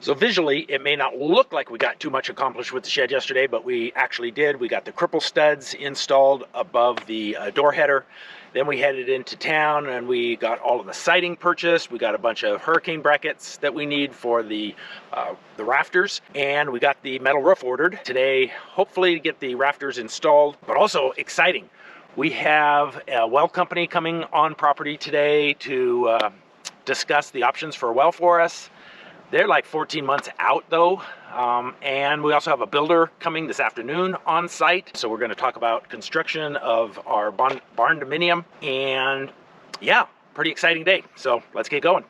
So visually, it may not look like we got too much accomplished with the shed yesterday, but we actually did. We got the cripple studs installed above the door header. Then we headed into town and we got all of the siding purchased. We got a bunch of hurricane brackets that we need for the rafters, and we got the metal roof ordered today, hopefully to get the rafters installed. But also exciting, we have a well company coming on property today to discuss the options for a well for us. They're like 14 months out though. And we also have a builder coming this afternoon on site. So we're going to talk about construction of our barn dominium. And yeah, pretty exciting day. So let's get going.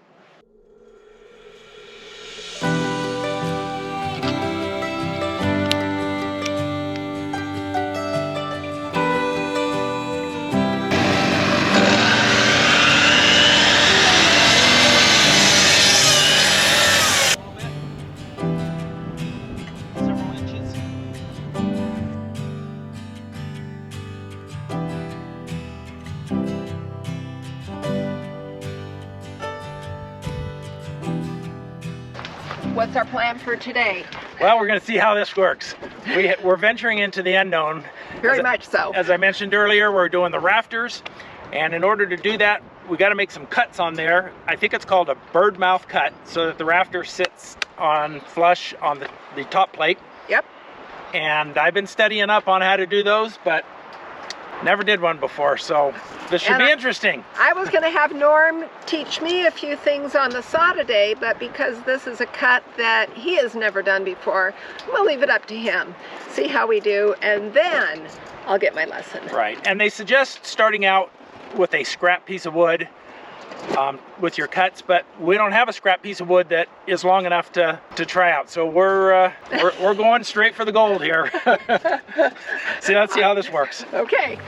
What's our plan for today? Well, we're going to see how this works. We're venturing into the unknown. Very much so. As I mentioned earlier, we're doing the rafters. And in order to do that, we got to make some cuts on there. I think it's called a bird mouth cut, so that the rafter sits on flush on the top plate. Yep. And I've been studying up on how to do those, but never did one before, so this should be interesting. I was going to have Norm teach me a few things on the saw today, but because this is a cut that he has never done before, I'm going to leave it up to him. See how we do, and then I'll get my lesson. Right, and they suggest starting out with a scrap piece of wood with your cuts, but we don't have a scrap piece of wood that is long enough to try out. So we're going straight for the gold here. So let's see how this works. Okay.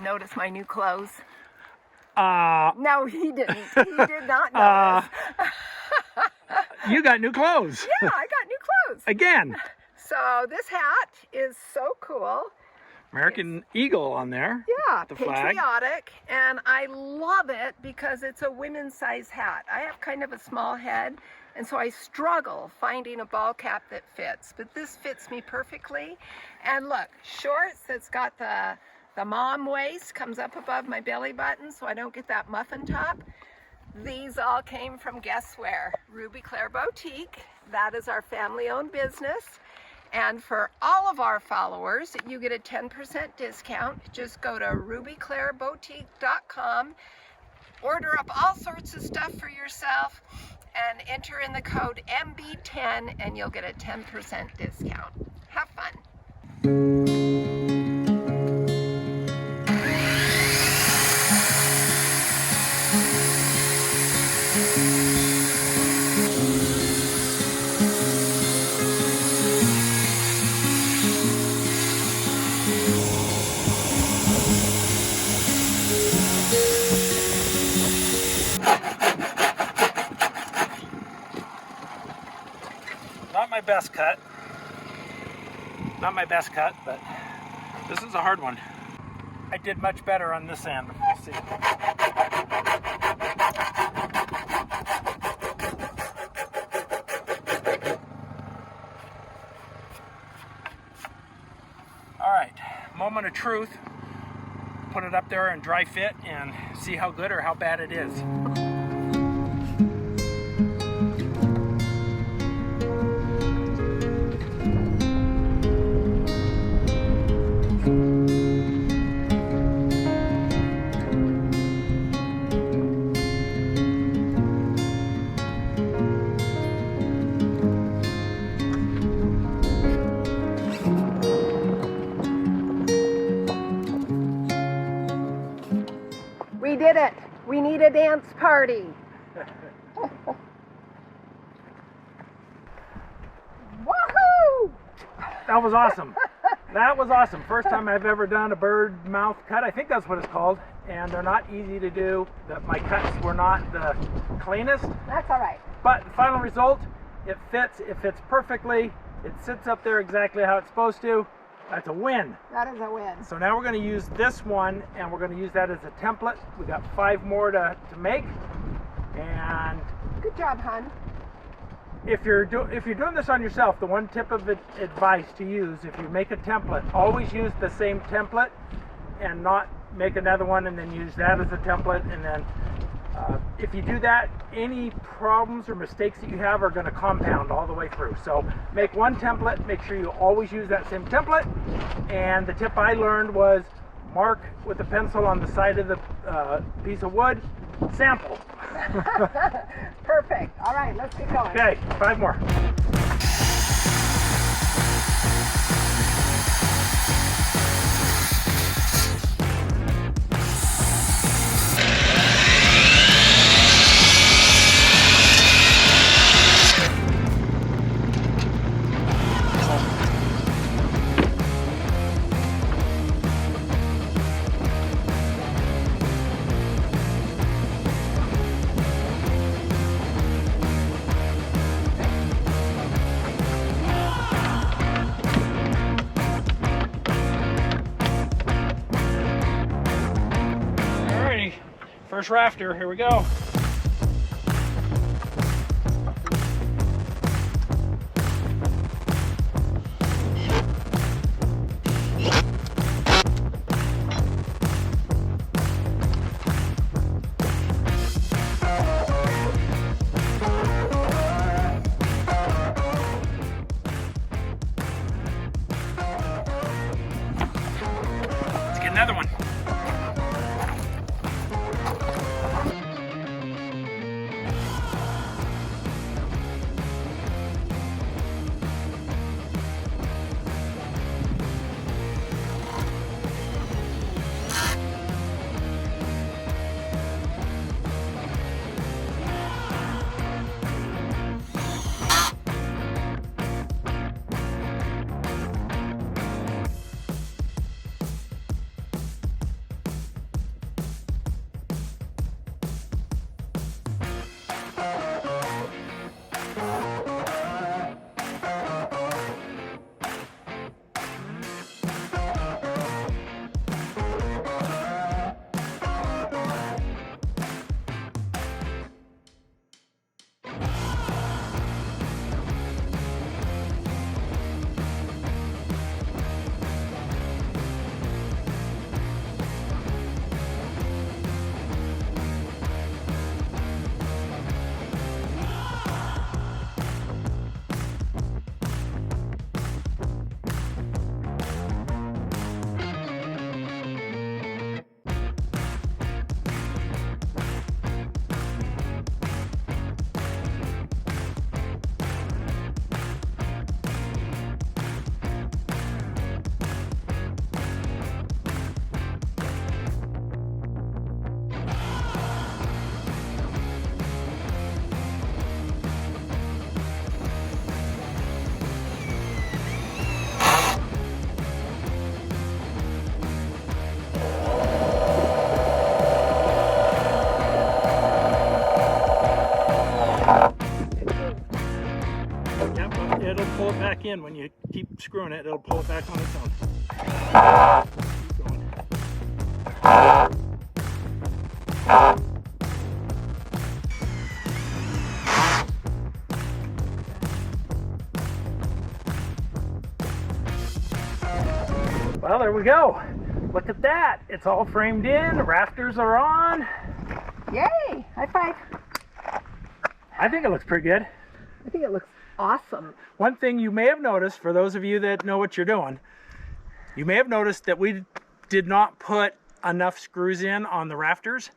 Notice my new clothes? No, he didn't. He did not notice. You got new clothes. Yeah, I got new clothes. Again. So this hat is so cool. American Eagle on there. Yeah, the flag. patriotic, and I love it because it's a women's size hat. I have kind of a small head, and so I struggle finding a ball cap that fits, but this fits me perfectly. And look, shorts that's got the mom waist, comes up above my belly button so I don't get that muffin top. These all came from, guess where? Ruby Claire Boutique. That is our family-owned business. And for all of our followers, you get a 10% discount. Just go to rubyclaireboutique.com, order up all sorts of stuff for yourself, and enter in the code MB10 and you'll get a 10% discount. Have fun. Not my best cut. Not my best cut, but this is a hard one. I did much better on this end. We'll see. All right, moment of truth. Put it up there and dry fit and see how good or how bad it is. did it. We need a dance party. Woohoo! That was awesome. That was awesome. First time I've ever done a bird mouth cut. I think that's what it's called. And they're not easy to do. My cuts were not the cleanest. That's all right. But the final result, it fits perfectly. It sits up there exactly how it's supposed to. That's a win. That is a win. So now we're going to use this one, and we're going to use that as a template. We got 5 more to make. And good job, hon. if you're doing this on yourself, the one tip of advice to use, if you make a template, always use the same template and not make another one and then use that as a template. And then if you do that, any problems or mistakes that you have are going to compound all the way through. So make one template, make sure you always use that same template. And the tip I learned was mark with a pencil on the side of the piece of wood, sample. Perfect. All right, let's get going. Okay, 5 more. First rafter, here we go. Let's get another one. It'll pull it back in when you keep screwing it. It'll pull it back on its own. Keep going. Well, there we go. Look at that. It's all framed in. The rafters are on. Yay! High five. I think it looks pretty good. I think it looks awesome. One thing you may have noticed, for those of you that know what you're doing, you may have noticed that we did not put enough screws in on the rafters.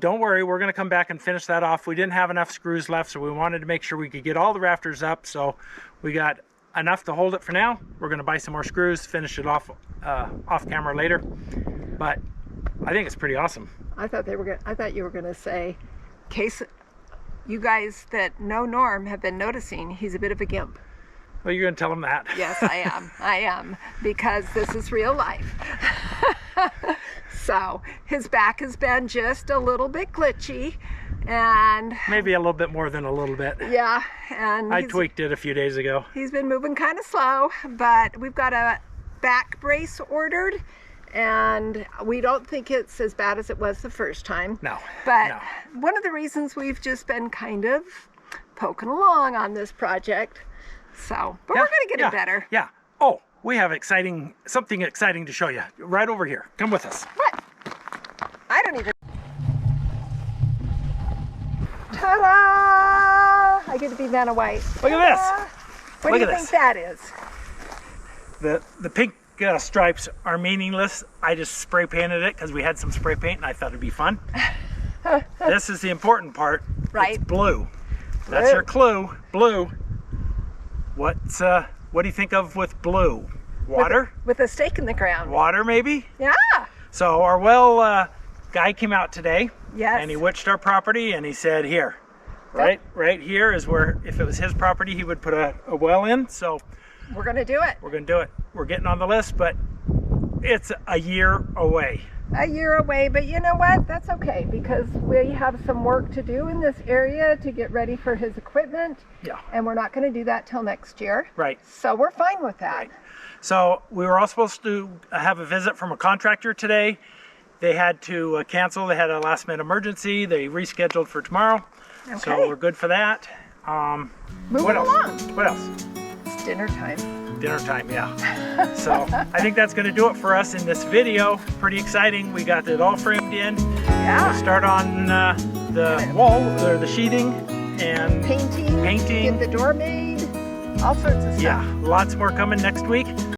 Don't worry, we're going to come back and finish that off. We didn't have enough screws left, so we wanted to make sure we could get all the rafters up, so we got enough to hold it for now. We're going to buy some more screws, finish it off camera later. But I think it's pretty awesome. I thought you were gonna say, in case you guys that know Norm have been noticing, he's a bit of a gimp. Well, you're gonna tell him that. Yes, I am. I am, because this is real life. So his back has been just a little bit glitchy, and Maybe a little bit more than a little bit. yeah, and I tweaked it a few days ago. he's been moving kind of slow, but we've got a back brace ordered, and we don't think it's as bad as it was the first time. No. But no. one of the reasons we've just been kind of poking along on this project. So, but we're gonna get it better. Yeah. Oh, we have something exciting to show you. Right over here. Come with us. What? I don't even. Ta-da! I get to be Vanna White. Look at this. Ta-da! What Look do you at think this. that is? The pink stripes are meaningless. I just spray painted it because we had some spray paint and I thought it'd be fun. This is the important part. Right. It's blue. That's Blue. your clue. Blue. What do you think of with blue? Water? With a stake in the ground. Water maybe? Yeah. So our well guy came out today. Yes. And he witched our property and he said, here, right here is where, if it was his property, he would put a well in. So We're gonna do it. we're gonna do it. We're getting on the list, but it's a year away. A year away, but you know what? That's okay, because we have some work to do in this area to get ready for his equipment. Yeah. And we're not gonna do that till next year. Right. So we're fine with that. Right. So we were all supposed to have a visit from a contractor today. They had to cancel. They had a last minute emergency. They rescheduled for tomorrow. Okay. So we're good for that. Moving what else? along. What else? It's dinner time. Dinner time, yeah. So I think that's going to do it for us in this video. Pretty exciting. We got it all framed in. Yeah. We'll start on the wall, or the sheathing, and Painting. Painting. Get the door made. All sorts of stuff. yeah, lots more coming next week.